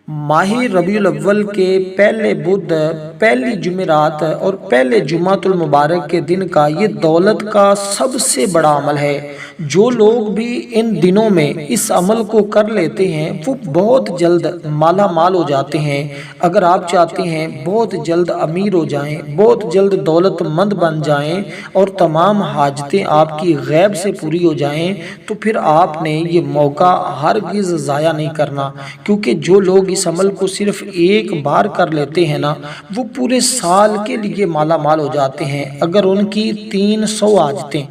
ماہ ربیع الاول کے پہلے بدھ، پہلی جمعرات اور پہلے جمعۃ المبارک کے دن کا یہ دولت کا سب سے بڑا عمل ہے۔ جو لوگ بھی ان دنوں میں اس عمل کو کر لیتے ہیں وہ بہت جلد مالا مال ہو جاتے ہیں۔ اگر آپ چاہتے ہیں بہت جلد امیر ہو جائیں، بہت جلد دولت مند بن جائیں اور تمام حاجتیں آپ کی غیب سے پوری ہو جائیں تو پھر آپ نے یہ موقع ہرگز ضائع نہیں کرنا، کیونکہ جو لوگ اس عمل کو صرف ایک بار کر لیتے ہیں نا وہ پورے سال کے لیے مالا مال ہو جاتے ہیں۔ اگر ان کی 300 حاجتیں،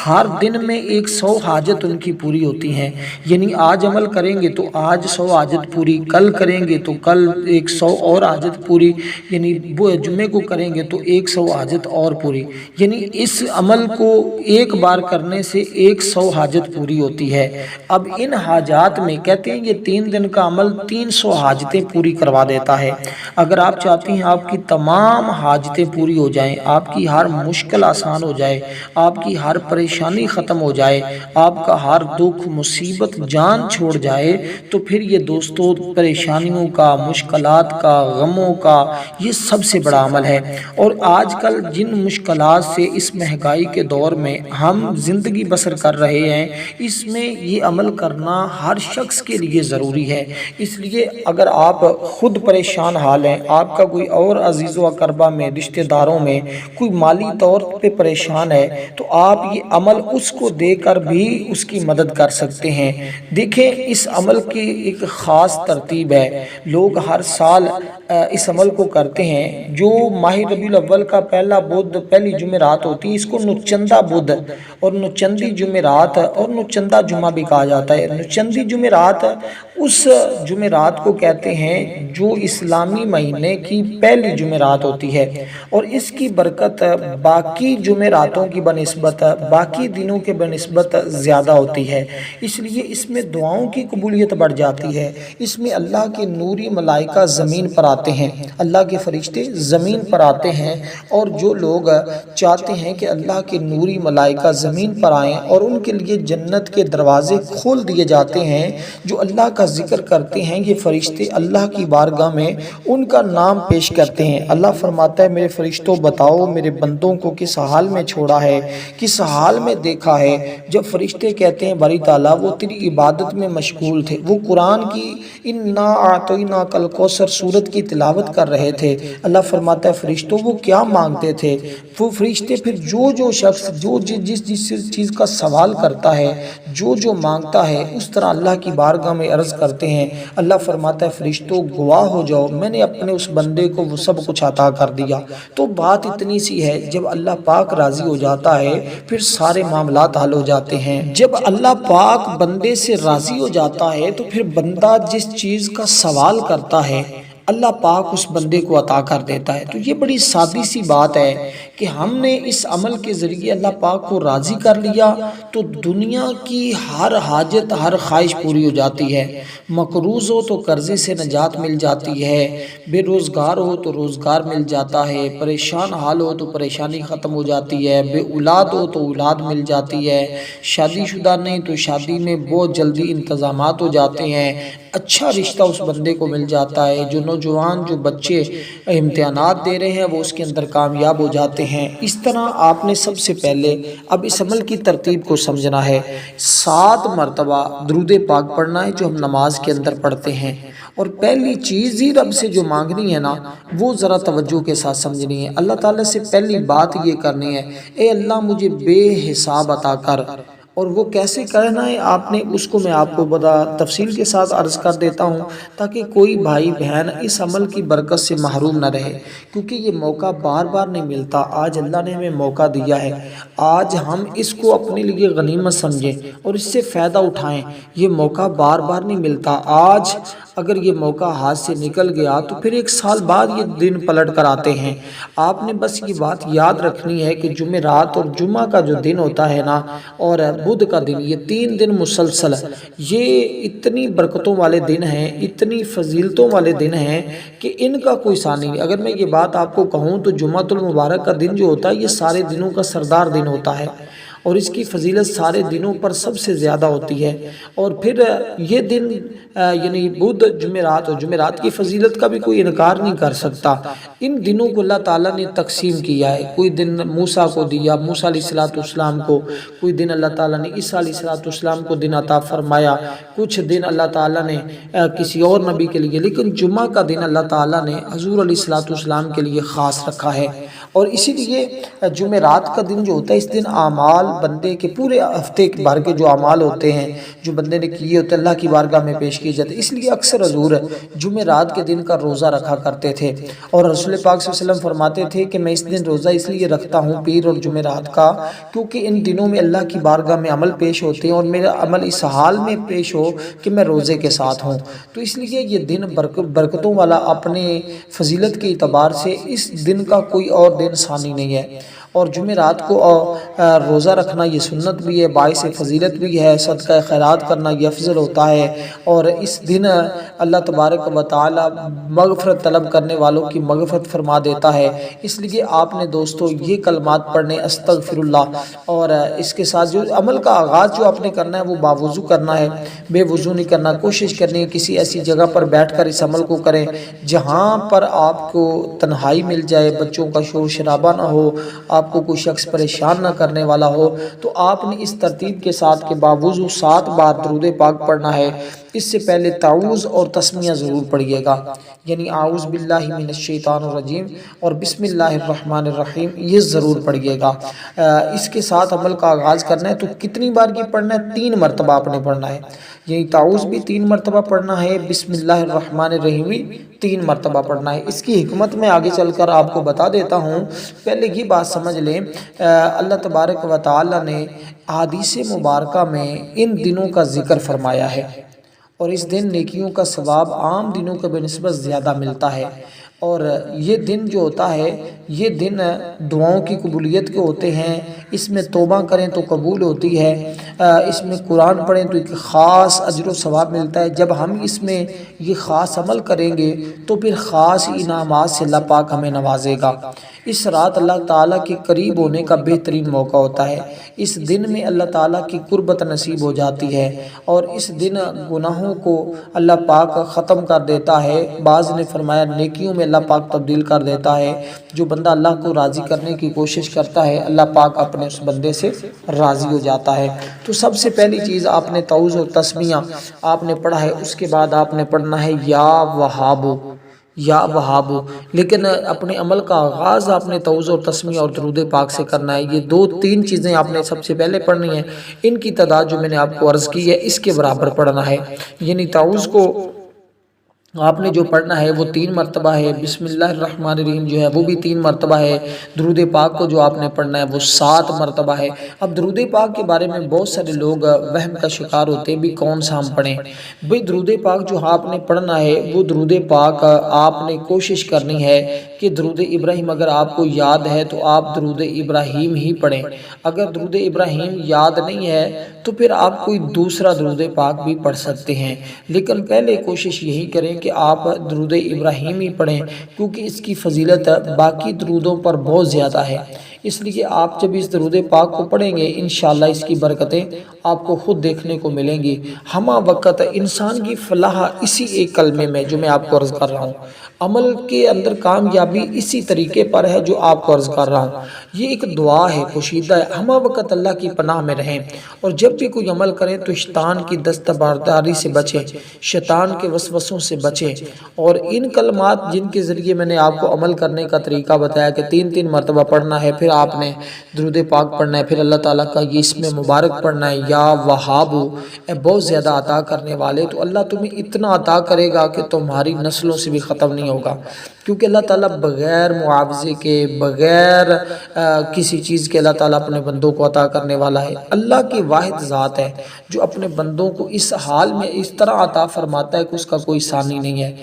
ہر دن میں 100 حاجت ان کی پوری ہوتی ہیں، یعنی آج عمل کریں گے تو آج 100 حاجت پوری، کل کریں گے تو کل 100 اور حاجت پوری، یعنی وہ جمعے کو کریں گے تو 100 حاجت اور پوری، یعنی اس عمل کو ایک بار کرنے سے 100 حاجت پوری ہوتی ہے۔ اب ان حاجات میں کہتے ہیں یہ 3 دن کا عمل 300 حاجتیں پوری کروا دیتا ہے۔ اگر آپ چاہتی ہیں آپ کی تمام حاجتیں پوری ہو جائیں، آپ کی ہر مشکل آسان ہو جائے، آپ کی ہر پریشانی ختم ہو جائے، آپ کا ہر دکھ مصیبت جان چھوڑ جائے، تو پھر یہ دوستو پریشانیوں کا، مشکلات کا، غموں کا یہ سب سے بڑا عمل ہے۔ اور آج کل جن مشکلات سے اس مہنگائی کے دور میں ہم زندگی بسر کر رہے ہیں، اس میں یہ عمل کرنا ہر شخص کے لیے ضروری ہے۔ اس لیے اگر آپ خود پریشان حال ہیں، آپ کا کوئی اور عزیز و اقربا میں، رشتہ داروں میں کوئی مالی طور پہ پریشان ہے تو آپ یہ عمل اس کو دے کر بھی اس کی مدد کر سکتے ہیں۔ دیکھیں اس عمل کی ایک خاص ترتیب ہے۔ لوگ ہر سال اس عمل کو کرتے ہیں۔ جو ماہ ربیع الاول کا پہلا بدھ، پہلی جمعرات ہوتی ہے، اس کو نچندہ بدھ اور نچندی جمعرات اور نچندہ جمعہ بھی کہا جاتا ہے۔ نچندی جمعرات اس جمعرات کو کہتے ہیں جو اسلامی مہینے کی پہلی جمعرات ہوتی ہے، اور اس کی برکت باقی جمعراتوں کی بنسبت، باقی دنوں کے بنسبت زیادہ ہوتی ہے۔ اس لیے اس میں دعاؤں کی قبولیت بڑھ جاتی ہے۔ اس میں اللہ کے نوری ملائکہ زمین پر آتے ہیں، اللہ کے فرشتے زمین پر آتے ہیں، اور جو لوگ چاہتے ہیں کہ اللہ کے نوری ملائکہ زمین پر آئیں اور ان کے لیے جنت کے دروازے کھول دیے جاتے ہیں، جو اللہ کا ذکر کرتے ہیں یہ فرشتے اللہ کی بارگاہ میں ان کا نام پیش کرتے ہیں۔ اللہ فرماتا ہے میرے فرشتوں بتاؤ میرے بندوں کو کس حال میں چھوڑا ہے، کس حال میں دیکھا ہے۔ جب فرشتے کہتے ہیں باری تعالیٰ وہ تیری عبادت میں مشغول تھے، وہ قرآن کی انا اعطیناک الکوثر سورت کی تلاوت کر رہے تھے، اللہ فرماتا ہے فرشتوں وہ کیا مانگتے تھے؟ وہ فرشتے پھر جو شخص جو جس چیز کا سوال کرتا ہے، جو مانگتا ہے، اس طرح اللہ کی بارگاہ میں عرض کرتے ہیں۔ اللہ فرماتا ہے فرشتوں گواہ ہو جاؤ میں نے اپنے اس بندے کو وہ سب کچھ عطا کر دیا۔ تو بات اتنی سی ہے، جب اللہ پاک راضی ہو جاتا ہے پھر سارے معاملات حل ہو جاتے ہیں۔ جب اللہ پاک بندے سے راضی ہو جاتا ہے تو پھر بندہ جس چیز کا سوال کرتا ہے اللہ پاک اس بندے کو عطا کر دیتا ہے۔ تو یہ بڑی سادی سی بات ہے کہ ہم نے اس عمل کے ذریعے اللہ پاک کو راضی کر لیا تو دنیا کی ہر حاجت، ہر خواہش پوری ہو جاتی ہے۔ مقروض ہو تو قرضے سے نجات مل جاتی ہے، بے روزگار ہو تو روزگار مل جاتا ہے، پریشان حال ہو تو پریشانی ختم ہو جاتی ہے، بے اولاد ہو تو اولاد مل جاتی ہے، شادی شدہ نہیں تو شادی میں بہت جلدی انتظامات ہو جاتے ہیں، اچھا رشتہ اس بندے کو مل جاتا ہے، جو نوجوان جو بچے امتحانات دے رہے ہیں وہ اس کے اندر کامیاب ہو جاتے ہیں۔ اس طرح آپ نے سب سے پہلے اب اس عمل کی ترتیب کو سمجھنا ہے۔ 7 مرتبہ درود پاک پڑھنا ہے جو ہم نماز کے اندر پڑھتے ہیں، اور پہلی چیز ہی رب سے جو مانگنی ہے نا وہ ذرا توجہ کے ساتھ سمجھنی ہے۔ اللہ تعالیٰ سے پہلی بات یہ کرنی ہے اے اللہ مجھے بے حساب عطا کر، اور وہ کیسے کرنا ہے آپ نے اس کو میں آپ کو بڑا تفصیل کے ساتھ عرض کر دیتا ہوں تاکہ کوئی بھائی بہن اس عمل کی برکت سے محروم نہ رہے، کیونکہ یہ موقع بار بار نہیں ملتا۔ آج اللہ نے ہمیں موقع دیا ہے، آج ہم اس کو اپنے لیے غنیمت سمجھیں اور اس سے فائدہ اٹھائیں۔ یہ موقع بار بار نہیں ملتا۔ آج اگر یہ موقع ہاتھ سے نکل گیا تو پھر 1 سال بعد یہ دن پلٹ کر آتے ہیں۔ آپ نے بس یہ بات یاد رکھنی ہے کہ جمعرات اور جمعہ کا جو دن ہوتا ہے نا اور بدھ کا دن، یہ 3 دن مسلسل یہ اتنی برکتوں والے دن ہیں، اتنی فضیلتوں والے دن ہیں کہ ان کا کوئی ثانی نہیں۔ اگر میں یہ بات آپ کو کہوں تو جمعۃ المبارک کا دن جو ہوتا ہے یہ سارے دنوں کا سردار دن ہوتا ہے، اور اس کی فضیلت سارے دنوں پر سب سے زیادہ ہوتی ہے۔ اور پھر یہ دن یعنی بدھ، جمعرات، اور جمعرات کی فضیلت کا بھی کوئی انکار نہیں کر سکتا۔ ان دنوں کو اللہ تعالیٰ نے تقسیم کیا ہے، کوئی دن موسیٰ کو دیا، موسیٰ علیہ السلام کو، کوئی دن اللہ تعالیٰ نے عیسیٰ علیہ السلام کو دن عطا فرمایا، کچھ دن اللہ تعالیٰ نے کسی اور نبی کے لیے، لیکن جمعہ کا دن اللہ تعالیٰ نے حضور علیہ السلام کے لیے خاص رکھا ہے۔ اور اسی لیے جمعرات کا دن جو ہوتا ہے، اس دن اعمال بندے کے پورے ہفتے بھر کے جو اعمال ہوتے ہیں، جو بندے نے کیے ہوتے ہیں، اللہ کی بارگاہ میں پیش کیے جاتے ہیں۔ اس لیے اکثر حضور جمعرات کے دن کا روزہ رکھا کرتے تھے، اور رسول پاک صلی اللہ علیہ وسلم فرماتے تھے کہ میں اس دن روزہ اس لیے رکھتا ہوں، پیر اور جمعرات کا، کیونکہ ان دنوں میں اللہ کی بارگاہ میں عمل پیش ہوتے ہیں، اور میرا عمل اس حال میں پیش ہو کہ میں روزے کے ساتھ ہوں۔ تو اس لیے یہ دن برکتوں والا، اپنے فضیلت کے اعتبار سے اس دن کا کوئی اور دن ثانی نہیں ہے۔ اور جمعرات کو روزہ رکھنا یہ سنت بھی ہے، باعث فضیلت بھی ہے، صدقہ خیرات کرنا یہ افضل ہوتا ہے، اور اس دن اللہ تبارک و تعالی مغفرت طلب کرنے والوں کی مغفرت فرما دیتا ہے۔ اس لیے آپ نے دوستو یہ کلمات پڑھنے، استغفر اللہ، اور اس کے ساتھ جو عمل کا آغاز جو آپ نے کرنا ہے وہ باوضو کرنا ہے، بے وضو نہیں کرنا۔ کوشش کرنی ہے کسی ایسی جگہ پر بیٹھ کر اس عمل کو کریں جہاں پر آپ کو تنہائی مل جائے، بچوں کا شور شرابہ نہ ہو، آپ کو کوئی شخص پریشان نہ کرنے والا ہو۔ تو آپ نے اس ترتیب کے ساتھ کہ باوضو 7 بار درود پاک پڑھنا ہے۔ اس سے پہلے تعوذ اور تسمیہ ضرور پڑھیے گا، یعنی اعوذ باللہ من الشیطان الرجیم اور بسم اللہ الرحمن الرحیم، یہ ضرور پڑھیے گا۔ اس کے ساتھ عمل کا آغاز کرنا ہے۔ تو کتنی بار یہ پڑھنا ہے؟ 3 مرتبہ آپ نے پڑھنا ہے، یعنی تعوذ بھی 3 مرتبہ پڑھنا ہے، بسم اللہ الرحمن الرحیم بھی 3 مرتبہ پڑھنا ہے۔ اس کی حکمت میں آگے چل کر آپ کو بتا دیتا ہوں، پہلے یہ بات سمجھ لیں، اللہ تبارک و تعالی نے احادیث مبارکہ میں ان دنوں کا ذکر فرمایا ہے، اور اس دن نیکیوں کا ثواب عام دنوں کے بنسبت زیادہ ملتا ہے۔ اور یہ دن جو ہوتا ہے، یہ دن دعاؤں کی قبولیت کے ہوتے ہیں، اس میں توبہ کریں تو قبول ہوتی ہے، اس میں قرآن پڑھیں تو ایک خاص اجر و ثواب ملتا ہے۔ جب ہم اس میں یہ خاص عمل کریں گے تو پھر خاص انعامات سے اللہ پاک ہمیں نوازے گا۔ اس رات اللہ تعالیٰ کے قریب ہونے کا بہترین موقع ہوتا ہے۔ اس دن میں اللہ تعالیٰ کی قربت نصیب ہو جاتی ہے، اور اس دن گناہوں کو اللہ پاک ختم کر دیتا ہے۔ بعض نے فرمایا نیکیوں میں اللہ پاک تبدیل کر دیتا ہے۔ جو بندہ اللہ کو راضی کرنے کی کوشش کرتا ہے، اللہ پاک اپنے اس بندے سے راضی ہو جاتا ہے۔ تو سب سے پہلی چیز آپ نے تعوذ و تسمیہ آپ نے پڑھا ہے، اس کے بعد آپ نے پڑھنا ہے یا وہاب، یا وہاب۔ لیکن اپنے عمل کا آغاز آپ نے تعوذ اور تسمیہ اور درود پاک سے کرنا ہے۔ یہ 2-3 چیزیں آپ نے سب سے پہلے پڑھنی ہیں، ان کی تعداد جو میں نے آپ کو عرض کی ہے اس کے برابر پڑھنا ہے۔ یعنی تعوذ کو آپ نے جو پڑھنا ہے وہ 3 مرتبہ ہے، بسم اللہ الرحمن الرحیم جو ہے وہ بھی 3 مرتبہ ہے، درود پاک کو جو آپ نے پڑھنا ہے وہ 7 مرتبہ ہے۔ اب درود پاک کے بارے میں بہت سارے لوگ وہم کا شکار ہوتے ہیں بھی کون سا ہم پڑھیں۔ بھئی درود پاک جو آپ نے پڑھنا ہے وہ درود پاک آپ نے کوشش کرنی ہے کہ درود ابراہیم اگر آپ کو یاد ہے تو آپ درود ابراہیم ہی پڑھیں۔ اگر درود ابراہیم یاد نہیں ہے تو پھر آپ کوئی دوسرا درود پاک بھی پڑھ سکتے ہیں، لیکن پہلے کوشش یہی کریں کہ آپ درود ابراہیم ہی پڑھیں، کیونکہ اس کی فضیلت باقی درودوں پر بہت زیادہ ہے۔ اس لیے آپ جب اس درود پاک کو پڑھیں گے انشاءاللہ اس کی برکتیں آپ کو خود دیکھنے کو ملیں گی۔ ہمہ وقت انسان کی فلاح اسی ایک کلمے میں جو میں آپ کو عرض کر رہا ہوں، عمل کے اندر کامیابی اسی طریقے پر ہے جو آپ کو عرض کر رہا ہوں۔ یہ ایک دعا ہے، پوشیدہ ہے، ہمہ وقت اللہ کی پناہ میں رہیں، اور جب بھی کوئی عمل کریں تو شیطان کی دستبرداری سے بچیں، شیطان کے وسوسوں سے بچیں۔ اور ان کلمات جن کے ذریعے میں نے آپ کو عمل کرنے کا طریقہ بتایا کہ 3 مرتبہ پڑھنا ہے، پھر آپ نے درود پاک پڑھنا ہے، پھر اللہ تعالیٰ کا یہ اسم مبارک پڑھنا ہے، یا وہاب، اے بہت زیادہ عطا کرنے والے، تو اللہ تمہیں اتنا عطا کرے گا کہ تمہاری نسلوں سے بھی ختم نہیں ہوگا، کیونکہ اللہ تعالیٰ بغیر معاوضے کے، بغیر کسی چیز کے اللہ تعالیٰ اپنے بندوں کو عطا کرنے والا ہے۔ اللہ کی واحد ذات ہے جو اپنے بندوں کو اس حال میں اس طرح عطا فرماتا ہے کہ اس کا کوئی ثانی نہیں ہے۔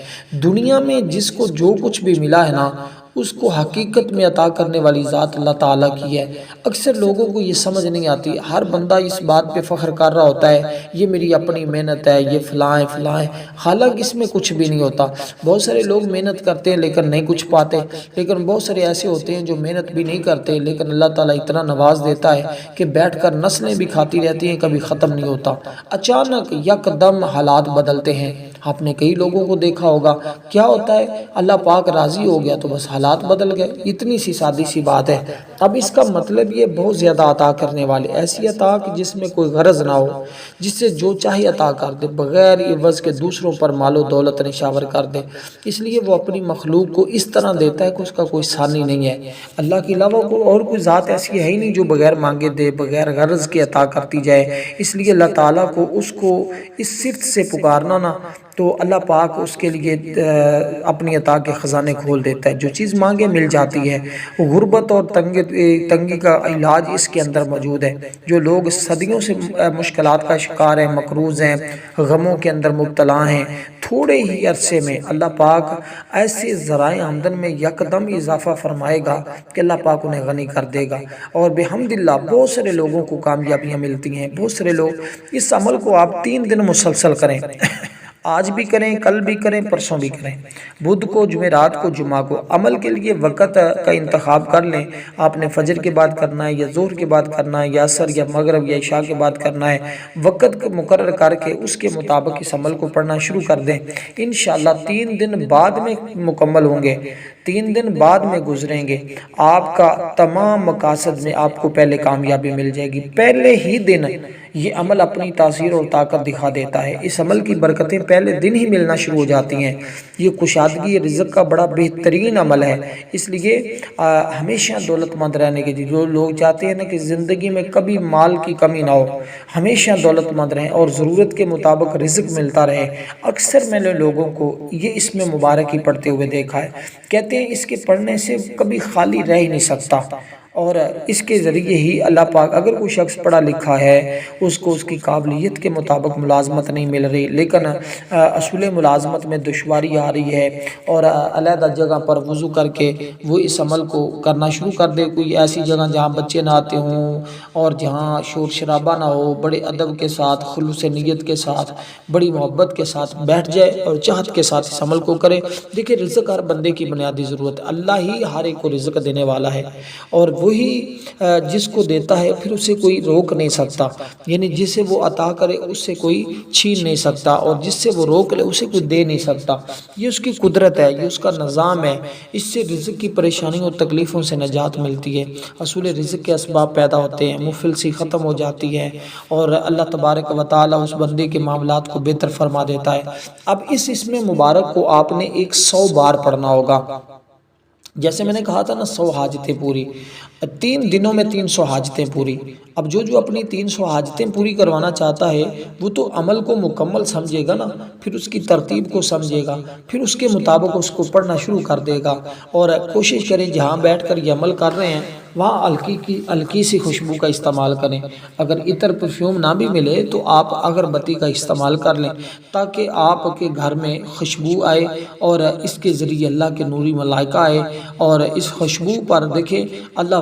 دنیا میں جس کو جو کچھ بھی ملا ہے نا، اس کو حقیقت میں عطا کرنے والی ذات اللہ تعالیٰ کی ہے۔ اکثر لوگوں کو یہ سمجھ نہیں آتی، ہر بندہ اس بات پہ فخر کر رہا ہوتا ہے یہ میری اپنی محنت ہے، یہ فلاں ہے، حالانکہ اس میں کچھ بھی نہیں ہوتا۔ بہت سارے لوگ محنت کرتے ہیں لیکن نہیں کچھ پاتے، لیکن بہت سارے ایسے ہوتے ہیں جو محنت بھی نہیں کرتے لیکن اللہ تعالیٰ اتنا نواز دیتا ہے کہ بیٹھ کر نسلیں بھی کھاتی رہتی ہیں، کبھی ختم نہیں ہوتا۔ اچانک یکدم حالات بدلتے ہیں۔ آپ نے کئی لوگوں کو دیکھا ہوگا، کیا ہوتا ہے اللہ پاک راضی ہو گیا تو بس حالات بدل گئے، اتنی سی سادی سی بات ہے۔ اب اس کا مطلب یہ بہت زیادہ عطا کرنے والے، ایسی عطا کہ جس میں کوئی غرض نہ ہو، جس سے جو چاہے عطا کر دے، بغیر عوض کے دوسروں پر مال و دولت نشاور کر دے۔ اس لیے وہ اپنی مخلوق کو اس طرح دیتا ہے کہ اس کا کوئی ثانی نہیں ہے۔ اللہ کے علاوہ اور کوئی ذات ایسی ہے ہی نہیں جو بغیر مانگے دے، بغیر غرض کے عطا کرتی جائے۔ اس لیے اللہ تعالیٰ کو اس صفت سے پکارنا نا، تو اللہ پاک اس کے لیے اپنی عطا کے خزانے کھول دیتا ہے، جو چیز مانگے مل جاتی ہے۔ غربت اور تنگی کا علاج اس کے اندر موجود ہے۔ جو لوگ صدیوں سے مشکلات کا شکار ہیں، مقروض ہیں، غموں کے اندر مبتلا ہیں، تھوڑے ہی عرصے میں اللہ پاک ایسے ذرائع آمدن میں یکدم اضافہ فرمائے گا کہ اللہ پاک انہیں غنی کر دے گا، اور بحمداللہ بہت سارے لوگوں کو کامیابیاں ملتی ہیں۔ بہت سارے لوگ اس عمل کو آپ 3 دن مسلسل کریں، آج بھی کریں، کل بھی کریں، پرسوں بھی کریں، بدھ کو، جمعرات کو، جمعہ کو۔ عمل کے لیے وقت کا انتخاب کر لیں، آپ نے فجر کے بعد کرنا ہے یا ظہر کے بعد کرنا ہے یا عصر یا مغرب یا عشاء کے بعد کرنا ہے۔ وقت کو مقرر کر کے اس کے مطابق اس عمل کو پڑھنا شروع کر دیں۔ انشاءاللہ 3 دن بعد میں مکمل ہوں گے، 3 دن بعد میں گزریں گے، آپ کا تمام مقاصد میں آپ کو پہلے کامیابی مل جائے گی۔ پہلے ہی دن یہ عمل اپنی تاثیر اور طاقت دکھا دیتا ہے۔ اس عمل کی برکتیں پہلے دن ہی ملنا شروع ہو جاتی ہیں۔ یہ کشادگی رزق کا بڑا بہترین عمل ہے۔ اس لیے ہمیشہ دولت مند رہنے کے لیے جو لوگ چاہتے ہیں نا کہ زندگی میں کبھی مال کی کمی نہ ہو، ہمیشہ دولت مند رہیں اور ضرورت کے مطابق رزق ملتا رہے، اکثر میں نے لوگوں کو یہ اس میں مبارکی پڑھتے ہوئے دیکھا ہے، کہتے ہیں اس کے پڑھنے سے کبھی خالی رہ ہی نہیں سکتا، اور اس کے ذریعے ہی اللہ پاک، اگر کوئی شخص پڑھا لکھا ہے، اس کو اس کی قابلیت کے مطابق ملازمت نہیں مل رہی، لیکن اصول ملازمت میں دشواری آ رہی ہے، اور علیحدہ جگہ پر وضو کر کے وہ اس عمل کو کرنا شروع کر دے، کوئی ایسی جگہ جہاں بچے نہ آتے ہوں اور جہاں شور شرابہ نہ ہو، بڑے ادب کے ساتھ، خلوص نیت کے ساتھ، بڑی محبت کے ساتھ بیٹھ جائے اور چاہت کے ساتھ اس عمل کو کرے۔ دیکھیں رزق ہر بندے کی بنیادی ضرورت ہے، اللہ ہی ہر ایک کو رزق دینے والا ہے، اور وہی جس کو دیتا ہے پھر اسے کوئی روک نہیں سکتا، یعنی جسے وہ عطا کرے اس سے کوئی چھین نہیں سکتا، اور جس سے وہ روک لے اسے کوئی دے نہیں سکتا۔ یہ اس کی قدرت ہے، یہ اس کا نظام ہے، اس سے رزق کی پریشانیوں اور تکلیفوں سے نجات ملتی ہے، حصول رزق کے اسباب پیدا ہوتے ہیں، مفلسی ختم ہو جاتی ہے، اور اللہ تبارک و تعالی اس بندے کے معاملات کو بہتر فرما دیتا ہے۔ اب اس اسم مبارک کو آپ نے 100 بار پڑھنا ہوگا، جیسے میں نے کہا تھا نا 100 حاجتیں پوری، 3 دنوں میں 300 حاجتیں پوری۔ اب جو اپنی 300 حاجتیں پوری کروانا چاہتا ہے وہ تو عمل کو مکمل سمجھے گا نا، پھر اس کی ترتیب کو سمجھے گا، پھر اس کے مطابق اس کو پڑھنا شروع کر دے گا، اور کوشش کریں جہاں بیٹھ کر یہ عمل کر رہے ہیں وہاں ہلکی سی خوشبو کا استعمال کریں۔ اگر عطر پرفیوم نہ بھی ملے تو آپ اگربتی کا استعمال کر لیں، تاکہ آپ کے گھر میں خوشبو آئے، اور اس کے ذریعے اللہ کے نوری ملائکہ آئے، اور اس خوشبو پر دیکھیں اللہ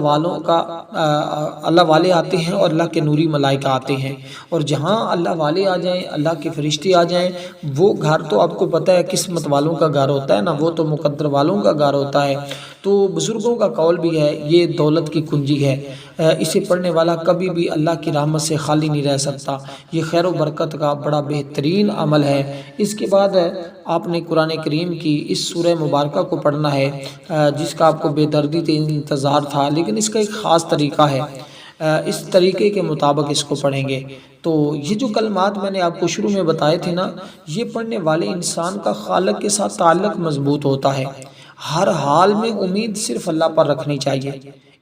والے آتے ہیں اور اللہ کے نوری ملائکہ آتے ہیں، اور جہاں اللہ والے آ جائیں، اللہ کے فرشتے آ جائیں، وہ گھر تو آپ کو پتہ ہے قسمت والوں کا گھر ہوتا ہے نا، وہ تو مقدر والوں کا گھر ہوتا ہے۔ تو بزرگوں کا قول بھی ہے یہ دولت کی کنجی ہے، اسے پڑھنے والا کبھی بھی اللہ کی رحمت سے خالی نہیں رہ سکتا، یہ خیر و برکت کا بڑا بہترین عمل ہے۔ اس کے بعد آپ نے قرآن کریم کی اس سورہ مبارکہ کو پڑھنا ہے، جس کا آپ کو بے دردی سے انتظار تھا، لیکن اس کا ایک خاص طریقہ ہے، اس طریقے کے مطابق اس کو پڑھیں گے تو یہ جو کلمات میں نے آپ کو شروع میں بتائے تھے نا، یہ پڑھنے والے انسان کا خالق کے ساتھ تعلق مضبوط ہوتا ہے، ہر حال میں امید صرف اللہ پر رکھنی چاہیے۔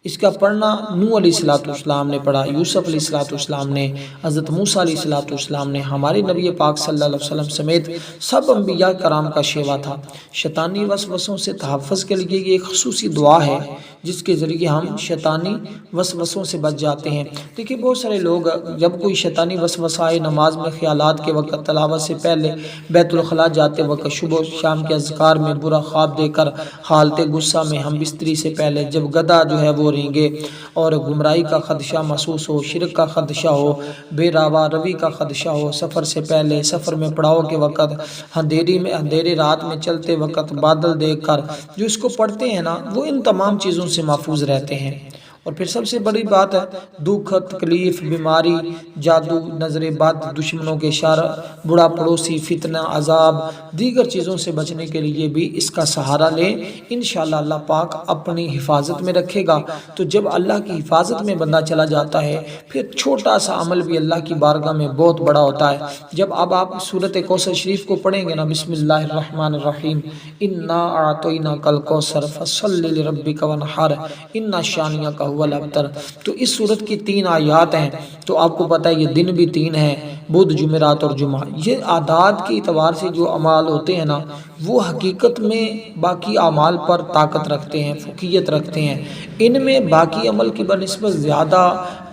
اس کا پڑھنا نوح علیہ السلام نے پڑھا، یوسف علیہ السلام نے، حضرت موسیٰ علیہ السلام نے، ہمارے نبی پاک صلی اللہ علیہ وسلم سمیت سب انبیاء کرام کا شیوا تھا۔ شیطانی وسوسوں سے تحفظ کے لیے یہ ایک خصوصی دعا ہے جس کے ذریعے ہم شیطانی وسوسوں سے بچ جاتے ہیں۔ دیکھیے بہت سارے لوگ جب کوئی شیطانی وسوسہ آئے نماز میں خیالات کے وقت، تلاوت سے پہلے، بیت الخلاء جاتے وقت، صبح و شام کے اذکار میں، برا خواب دے کر، حالت غصہ میں، ہم بستری سے پہلے، جب گدھا جو ہے وہ رینگے اور گمراہی کا خدشہ محسوس ہو، شرک کا خدشہ ہو، بے راوا روی کا خدشہ ہو، سفر سے پہلے، سفر میں پڑاؤ کے وقت، اندھیرے رات میں چلتے وقت، بادل دیکھ کر، جو اس کو پڑھتے ہیں نا وہ ان تمام چیزوں سے محفوظ رہتے ہیں۔ اور پھر سب سے بڑی بات ہے، دکھ، تکلیف، بیماری، جادو، نظر بد، دشمنوں کے شر، برا پڑوسی، فتنہ، عذاب، دیگر چیزوں سے بچنے کے لیے بھی اس کا سہارا لیں۔ انشاءاللہ اللہ پاک اپنی حفاظت میں رکھے گا۔ تو جب اللہ کی حفاظت میں بندہ چلا جاتا ہے پھر چھوٹا سا عمل بھی اللہ کی بارگاہ میں بہت بڑا ہوتا ہے۔ جب اب آپ سورۃ کوثر شریف کو پڑھیں گے نا، بسم اللہ الرحمن الرحیم، انا اعطیناک الکوثر فصل لربک وانحر ان شانئک هو الابتر، تو اس سورت کی 3 آیات ہیں۔ تو آپ کو پتہ ہے یہ دن بھی 3 ہیں، بدھ، جمعرات اور جمعہ۔ یہ اعداد کے اعتبار سے جو اعمال ہوتے ہیں نا وہ حقیقت میں باقی اعمال پر طاقت رکھتے ہیں، فوقیت رکھتے ہیں۔ ان میں باقی عمل کی بنسبت زیادہ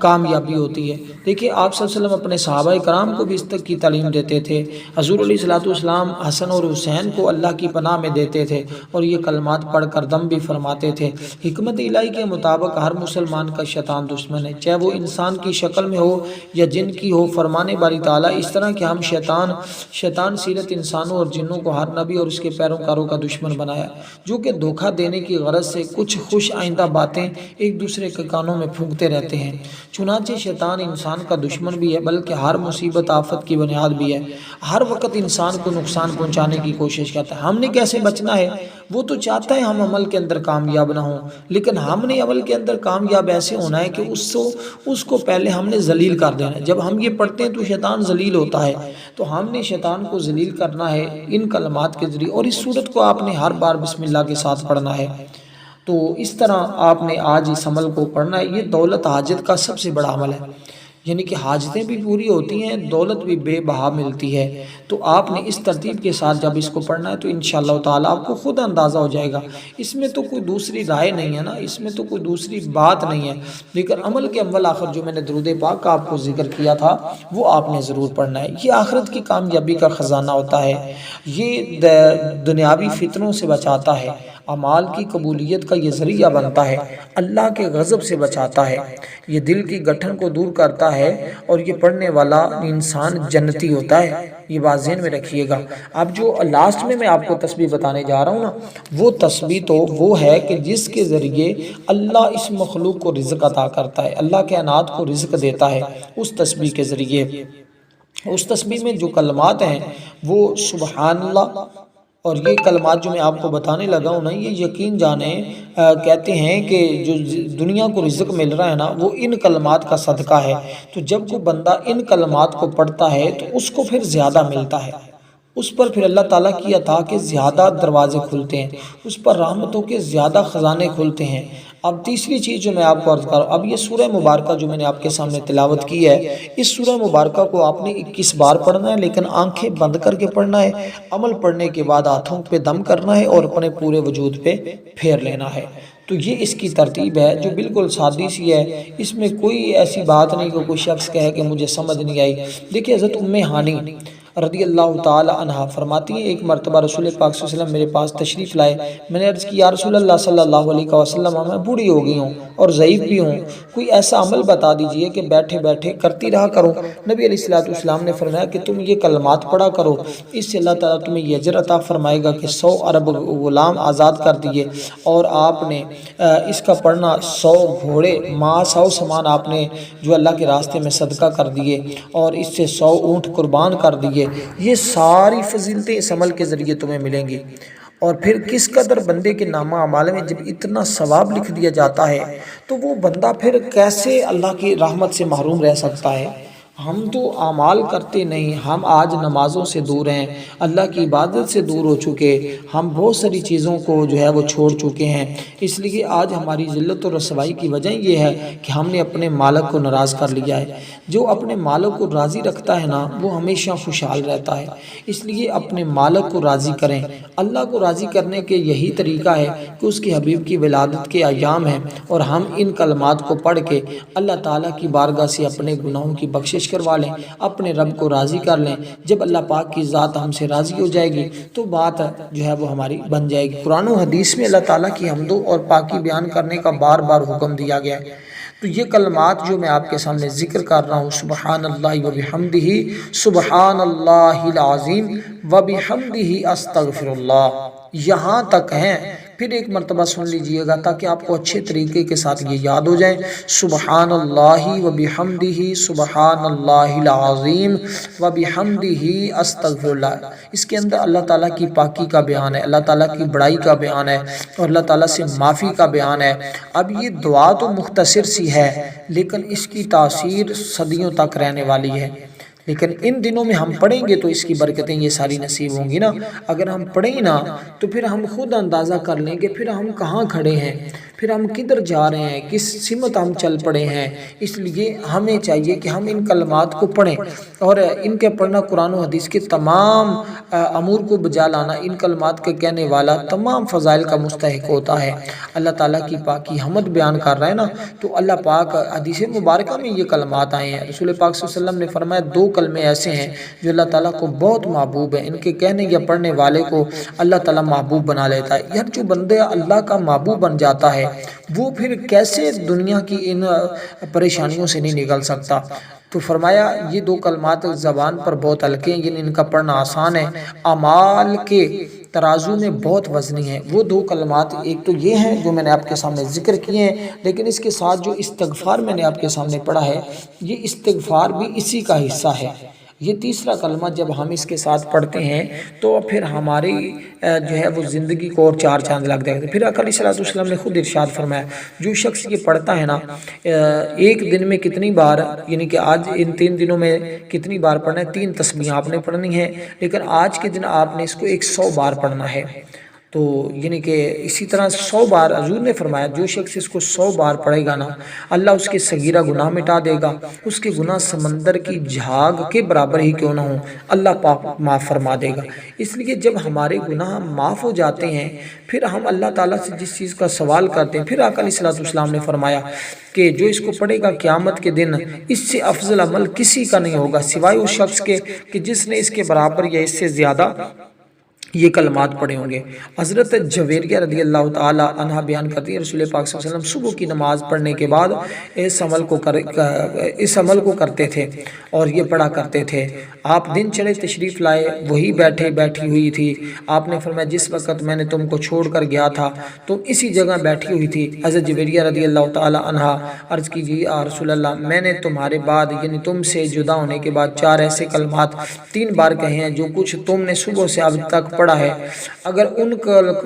کامیابی ہوتی ہے۔ دیکھیں آپ صلی اللہ علیہ وسلم اپنے صحابہ کرام کو بھی اس تک کی تعلیم دیتے تھے۔ حضور علیہ الصلوۃ والسلام حسن اور حسین کو اللہ کی پناہ میں دیتے تھے اور یہ کلمات پڑھ کر دم بھی فرماتے تھے۔ حکمت الہی کے مطابق ہر مسلمان کا شیطان دشمن ہے، چاہے وہ انسان کی شکل میں ہو یا جن کی ہو۔ فرمانے باری تعالیٰ اس طرح کہ ہم شیطان سیرت انسانوں اور جنوں کو ہر نبی اور اس کے پیروکاروں کا دشمن بنایا، جو کہ دھوکہ دینے کی غرض سے کچھ خوش آئندہ باتیں ایک دوسرے کے کانوں میں پھونکتے رہتے ہیں۔ چنانچہ شیطان انسان کا دشمن بھی ہے، بلکہ ہر مصیبت آفت کی بنیاد بھی ہے۔ ہر وقت انسان کو نقصان پہنچانے کی کوشش کرتا ہے۔ ہم نے کیسے بچنا ہے؟ وہ تو چاہتا ہے ہم عمل کے اندر کامیاب نہ ہوں، لیکن ہم نے عمل کے اندر کامیاب ایسے ہونا ہے کہ اس کو پہلے ہم نے ذلیل کر دینا ہے۔ جب ہم یہ پڑھتے ہیں تو شیطان ذلیل ہوتا ہے، تو ہم نے شیطان کو ذلیل کرنا ہے ان کلمات کے ذریعے، اور اس سورت کو آپ نے ہر بار بسم اللہ کے ساتھ پڑھنا ہے۔ تو اس طرح آپ نے آج اس عمل کو پڑھنا ہے۔ یہ دولت حاجت کا سب سے بڑا عمل ہے، یعنی کہ حاجتیں بھی پوری ہوتی ہیں، دولت بھی بے بہا ملتی ہے۔ تو آپ نے اس ترتیب کے ساتھ جب اس کو پڑھنا ہے تو انشاءاللہ تعالیٰ آپ کو خود اندازہ ہو جائے گا۔ اس میں تو کوئی دوسری رائے نہیں ہے نا، اس میں تو کوئی دوسری بات نہیں ہے، لیکن عمل کے اول آخر جو میں نے درود پاک کا آپ کو ذکر کیا تھا وہ آپ نے ضرور پڑھنا ہے۔ یہ آخرت کی کامیابی کا خزانہ ہوتا ہے، یہ دنیاوی فتنوں سے بچاتا ہے، اعمال کی قبولیت کا یہ ذریعہ بنتا ہے، اللہ کے غضب سے بچاتا ہے، یہ دل کی گٹھن کو دور کرتا ہے، اور یہ پڑھنے والا انسان جنتی ہوتا ہے۔ یہ بات ذہن میں رکھیے گا۔ اب جو لاسٹ میں آپ کو تسبیح بتانے جا رہا ہوں نا، وہ تسبیح تو وہ ہے کہ جس کے ذریعے اللہ اس مخلوق کو رزق عطا کرتا ہے، اللہ کائنات کو رزق دیتا ہے اس تسبیح کے ذریعے۔ اس تسبیح میں جو کلمات ہیں وہ سبحان اللہ، اور یہ کلمات جو میں آپ کو بتانے لگا ہوں نا، یہ یقین جانیں کہتے ہیں کہ جو دنیا کو رزق مل رہا ہے نا وہ ان کلمات کا صدقہ ہے۔ تو جب کوئی بندہ ان کلمات کو پڑھتا ہے تو اس کو پھر زیادہ ملتا ہے، اس پر پھر اللہ تعالیٰ کی عطا کے زیادہ دروازے کھلتے ہیں، اس پر رحمتوں کے زیادہ خزانے کھلتے ہیں۔ اب تیسری چیز جو میں آپ کو عرض کر رہا ہوں، اب یہ سورہ مبارکہ جو میں نے آپ کے سامنے تلاوت کی ہے، اس سورہ مبارکہ کو آپ نے 21 بار پڑھنا ہے، لیکن آنکھیں بند کر کے پڑھنا ہے۔ عمل پڑھنے کے بعد ہاتھوں پہ دم کرنا ہے اور اپنے پورے وجود پہ پھیر لینا ہے۔ تو یہ اس کی ترتیب ہے جو بالکل سادی سی ہے، اس میں کوئی ایسی بات نہیں کہ کوئی شخص کہے کہ مجھے سمجھ نہیں آئی۔ دیکھیں حضرت ام ہانی رضی اللہ تعالی عنہ فرماتی ہیں، ایک مرتبہ رسول پاک صلی اللہ علیہ وسلم میرے پاس تشریف لائے، میں نے عرض کی یا رسول اللہ صلی اللہ علیہ وسلم میں بوڑھی ہو گئی ہوں اور ضعیف بھی ہوں، کوئی ایسا عمل بتا دیجئے کہ بیٹھے بیٹھے کرتی رہا کروں۔ نبی علیہ السلام نے فرمایا کہ تم یہ کلمات پڑھا کرو، اس سے اللہ تعالیٰ تمہیں یہ اجر عطا فرمائے گا کہ 100 عرب غلام آزاد کر دیے، اور آپ نے اس کا پڑھنا 100 گھوڑے 100 سامان آپ نے جو اللہ کے راستے میں صدقہ کر دیے، اور اس سے 100 اونٹ قربان کر دیے۔ یہ ساری فضیلتیں اس عمل کے ذریعے تمہیں ملیں گی۔ اور پھر کس قدر بندے کے نامہ اعمال میں جب اتنا ثواب لکھ دیا جاتا ہے تو وہ بندہ پھر کیسے اللہ کی رحمت سے محروم رہ سکتا ہے؟ ہم تو اعمال کرتے نہیں، ہم آج نمازوں سے دور ہیں، اللہ کی عبادت سے دور ہو چکے، ہم بہت ساری چیزوں کو جو ہے وہ چھوڑ چکے ہیں۔ اس لیے آج ہماری ذلت و رسوائی کی وجہ یہ ہے کہ ہم نے اپنے مالک کو ناراض کر لیا ہے۔ جو اپنے مالک کو راضی رکھتا ہے نا، وہ ہمیشہ خوشحال رہتا ہے۔ اس لیے اپنے مالک کو راضی کریں۔ اللہ کو راضی کرنے کے یہی طریقہ ہے کہ اس کے حبیب کی ولادت کے ایام ہیں، اور ہم ان کلمات کو پڑھ کے اللہ تعالیٰ کی بارگاہ سے اپنے گناہوں کی بخشش کروا لیں، اپنے رب کو راضی کر لیں۔ جب اللہ پاک کی ذات ہم سے راضی ہو جائے گی تو بات جو ہے وہ ہماری بن جائے گی۔ قرآن و حدیث میں اللہ تعالیٰ کی حمد اور پاکی بیان کرنے کا بار بار حکم دیا گیا ہے۔ تو یہ کلمات جو میں آپ کے سامنے ذکر کر رہا ہوں، سبحان اللہ و بحمدہ، سبحان اللہ العظیم و بحمدہ استغفر اللہ، یہاں تک ہیں۔ پھر ایک مرتبہ سن لیجئے گا تاکہ آپ کو اچھے طریقے کے ساتھ یہ یاد ہو جائے۔ سبحان اللہ و بحمدہ، سبحان اللہ العظیم و بحمدہ استغفر اللہ۔ اس کے اندر اللہ تعالیٰ کی پاکی کا بیان ہے، اللہ تعالیٰ کی بڑائی کا بیان ہے، اور اللہ تعالیٰ سے معافی کا بیان ہے۔ اب یہ دعا تو مختصر سی ہے، لیکن اس کی تاثیر صدیوں تک رہنے والی ہے۔ لیکن ان دنوں میں ہم پڑھیں گے تو اس کی برکتیں یہ ساری نصیب ہوں گی نا۔ اگر ہم پڑھیں نا تو پھر ہم خود اندازہ کر لیں کہ پھر ہم کہاں کھڑے ہیں، پھر ہم کدھر جا رہے ہیں، کس سمت ہم چل پڑے ہیں۔ اس لیے ہمیں چاہیے کہ ہم ان کلمات کو پڑھیں، اور ان کے پڑھنا قرآن و حدیث کے تمام امور کو بجا لانا ان کلمات کے کہنے والا تمام فضائل کا مستحق ہوتا ہے۔ اللہ تعالیٰ کی پاکی حمد بیان کر رہا ہے نا، تو اللہ پاک حدیث مبارکہ میں یہ کلمات آئے ہیں۔ رسول پاک صلی اللہ علیہ وسلم نے فرمایا 2 کلمے ایسے ہیں جو اللہ تعالیٰ کو بہت محبوب ہیں، ان کے کہنے یا پڑھنے والے کو اللہ تعالیٰ محبوب بنا لیتا ہے۔ یار جو بندہ اللہ کا محبوب بن جاتا ہے وہ پھر کیسے دنیا کی ان پریشانیوں سے نہیں نکل سکتا۔ تو فرمایا یہ 2 کلمات زبان پر بہت ہلکے ہیں، یعنی ان کا پڑھنا آسان ہے، اعمال کے ترازو میں بہت وزنی ہے۔ وہ 2 کلمات ایک تو یہ ہیں جو میں نے آپ کے سامنے ذکر کیے ہیں، لیکن اس کے ساتھ جو استغفار میں نے آپ کے سامنے پڑھا ہے، یہ استغفار بھی اسی کا حصہ ہے۔ یہ تیسرا کلمہ جب ہم اس کے ساتھ پڑھتے ہیں تو پھر ہماری جو ہے وہ زندگی کو اور 4 چاند لگ جاتے ہیں۔ پھر آقا علیہ السلام نے خود ارشاد فرمایا جو شخص یہ پڑھتا ہے نا، ایک دن میں کتنی بار، یعنی کہ آج ان 3 دنوں میں کتنی بار پڑھنا ہے، 3 تسبیح آپ نے پڑھنی ہے، لیکن آج کے دن آپ نے اس کو 100 بار پڑھنا ہے۔ تو یعنی کہ اسی طرح 100 بار حضور نے فرمایا جو شخص اس کو 100 بار پڑھے گا نا، اللہ اس کے صغیرہ گناہ مٹا دے گا، اس کے گناہ سمندر کی جھاگ کے برابر ہی کیوں نہ ہوں، اللہ پاک معاف فرما دے گا۔ اس لیے جب ہمارے گناہ معاف ہو جاتے ہیں پھر ہم اللہ تعالیٰ سے جس چیز کا سوال کرتے ہیں، پھر آقا علیہ السلام نے فرمایا کہ جو اس کو پڑھے گا قیامت کے دن اس سے افضل عمل کسی کا نہیں ہوگا سوائے اس شخص کے کہ جس نے اس کے برابر یا اس سے زیادہ یہ کلمات پڑھے ہوں گے۔ حضرت جویریہ رضی اللہ تعالی عنہ بیان کرتی ہے رسول پاک صلی اللہ علیہ وسلم صبح کی نماز پڑھنے کے بعد اس عمل کو کرتے تھے اور یہ پڑھا کرتے تھے۔ آپ دن چڑھے تشریف لائے، وہی بیٹھی ہوئی تھی۔ آپ نے فرمایا جس وقت میں نے تم کو چھوڑ کر گیا تھا تم اسی جگہ بیٹھی ہوئی تھی۔ حضرت جویریہ رضی اللہ تعالی عنہ عرض کیجیے یا رسول اللہ، میں نے تمہارے بعد یعنی تم سے جدا ہونے کے بعد 4 ایسے کلمات 3 بار کہے ہیں جو کچھ تم نے صبح سے اب تک پڑھا ہے، اگر ان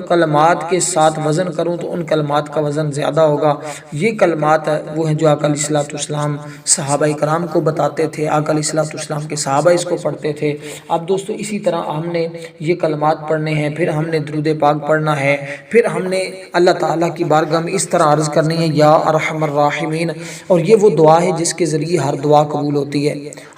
کلمات کے ساتھ وزن کروں تو ان کلمات کا وزن زیادہ ہوگا۔ یہ کلمات وہ ہیں جو آقا علیہ السلام صحابہ کرام کو بتاتے تھے، آقا علیہ السلام کے صحابہ اس کو پڑھتے تھے۔ اب دوستو اسی طرح ہم نے یہ کلمات پڑھنے ہیں، پھر ہم نے درود پاک پڑھنا ہے، پھر ہم نے اللہ تعالیٰ کی بارگاہ میں اس طرح عرض کرنی ہے یا ارحم الراحمین، اور یہ وہ دعا ہے جس کے ذریعے ہر دعا قبول ہوتی ہے،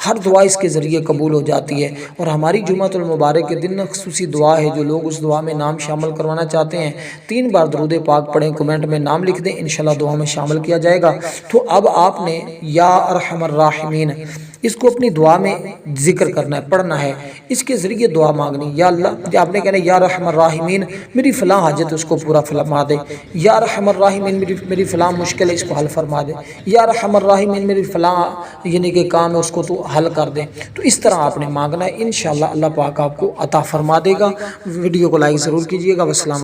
ہر دعا اس کے ذریعے قبول ہو جاتی ہے۔ اور ہماری جمعۃ المبارک کے دن خصوصی دعا ہے، جو لوگ اس دعا میں نام شامل کروانا چاہتے ہیں 3 بار درود پاک پڑھیں، کمنٹ میں نام لکھ دیں، انشاءاللہ دعا میں شامل کیا جائے گا۔ تو اب آپ نے یا ارحم الراحمین اس کو اپنی دعا میں ذکر کرنا ہے، پڑھنا ہے، اس کے ذریعے دعا مانگنی، یا اللہ آپ نے کہنا ہے یا ارحم الراحمین میری فلاں حاجت اس کو پورا فرما دے، یا ارحم الراحمین میری فلاں مشکل ہے اس کو حل فرما دے، یا ارحم الراحمین میری فلاں یعنی کہ کام ہے اس کو تو حل کر دے۔ تو اس طرح آپ نے مانگنا ہے، انشاءاللہ اللہ پاک آپ کو عطا فرما دے گا۔ ویڈیو کو لائک ضرور کیجیے گا۔ والسلام